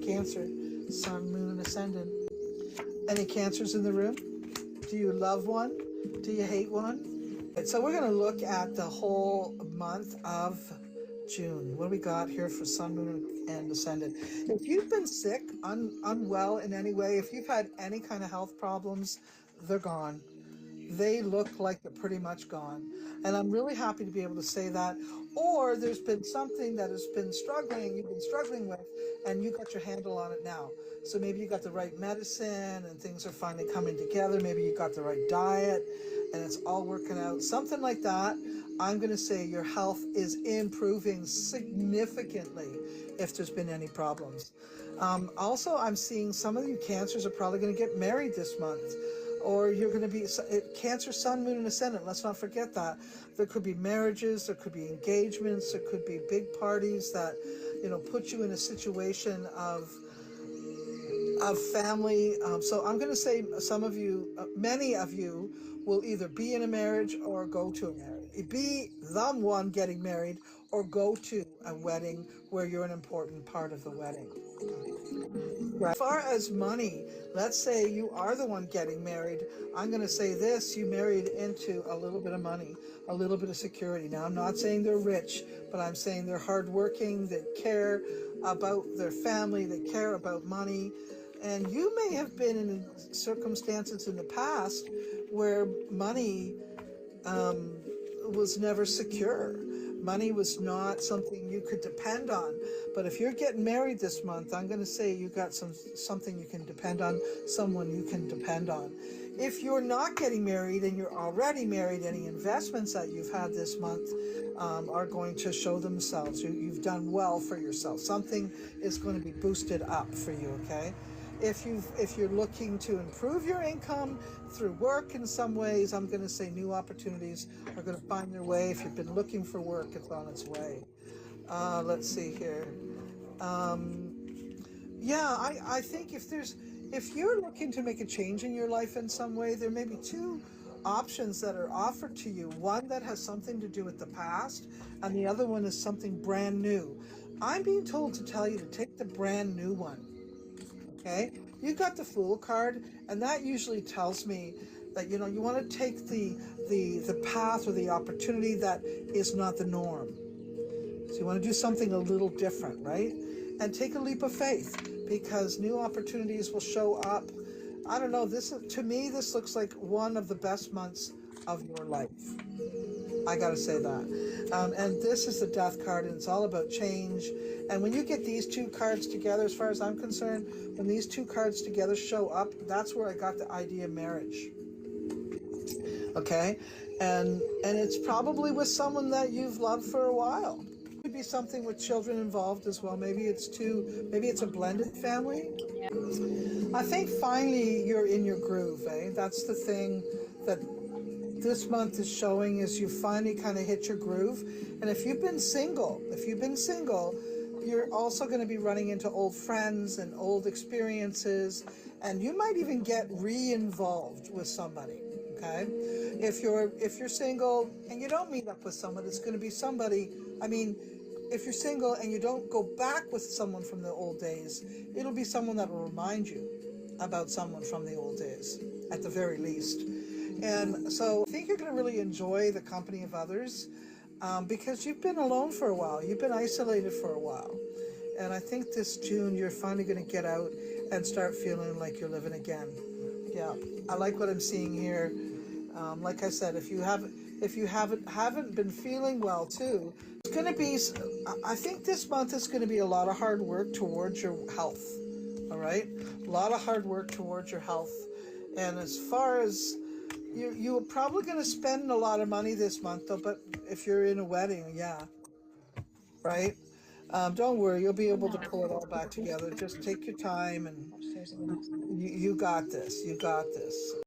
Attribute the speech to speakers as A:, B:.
A: Cancer, Sun, Moon, and Ascendant. Any Cancers in the room? Do you love one? Do you hate one? So we're going to look at the whole month of June. What do we got here for Sun, Moon, and Ascendant? If you've been sick, unwell in any way, if you've had any kind of health problems, they're gone. They look like they're pretty much gone. And I'm really happy to be able to say that. Or there's been something that has been you've been struggling with, and you got your handle on it now. So maybe you got the right medicine and things are finally coming together. Maybe you got the right diet and it's all working out. Something like that. I'm going to say your health is improving significantly if there's been any problems. Also, I'm seeing some of you Cancers are probably going to get married this month. Or you're going to be Cancer, Sun, Moon, and Ascendant. Let's not forget that. There could be marriages, there could be engagements, there could be big parties that, put you in a situation of family. So I'm going to say some of you, many of you, will either be in a marriage or go to a marriage. Be the one getting married or go to a wedding where you're an important part of the wedding. Right. As far as money, let's say you are the one getting married. I'm going to say this, you married into a little bit of money, a little bit of security. Now, I'm not saying they're rich, but I'm saying they're hardworking, they care about their family, they care about money. And you may have been in circumstances in the past where money was never secure. Money was not something you could depend on. But if you're getting married this month, I'm going to say you got something you can depend on, someone you can depend on. If you're not getting married and you're already married, any investments that you've had this month are going to show themselves. You've done well for yourself. Something is going to be boosted up for you, okay? If you're looking to improve your income through work in some ways, I'm going to say new opportunities are going to find their way. If you've been looking for work, it's on its way. Let's see here. I think if you're looking to make a change in your life in some way, there may be two options that are offered to you. One that has something to do with the past, and the other one is something brand new. I'm being told to tell you to take the brand new one. Okay, you got the Fool card, and that usually tells me that you want to take the path or the opportunity that is not the norm. So you want to do something a little different, right? And take a leap of faith, because new opportunities will show up. I don't know, to me this looks like one of the best months of your life. I gotta say that. And this is the Death card, and it's all about change. And when you get these two cards together, as far as I'm concerned, when these two cards together show up, that's where I got the idea of marriage. Okay? And it's probably with someone that you've loved for a while. It could be something with children involved as well. Maybe it's a blended family. I think finally you're in your groove, eh? That's the thing that this month is showing, is you finally kind of hit your groove. And if you've been single, you're also going to be running into old friends and old experiences, and you might even get re-involved with somebody. Okay, if you're single and you don't meet up with someone, it's going to be somebody. If you're single and you don't go back with someone from the old days, it'll be someone that will remind you about someone from the old days, at the very least. And so I think you're going to really enjoy the company of others, because you've been alone for a while. You've been isolated for a while. And I think this June, you're finally going to get out and start feeling like you're living again. Yeah, I like what I'm seeing here. Like I said, if you haven't been feeling well too, it's going to be, I think this month is going to be a lot of hard work towards your health. All right? A lot of hard work towards your health. And as far as you're probably going to spend a lot of money this month, though, but if you're in a wedding, yeah, right? Don't worry, you'll be able to pull it all back together. Just take your time, and you got this. You got this.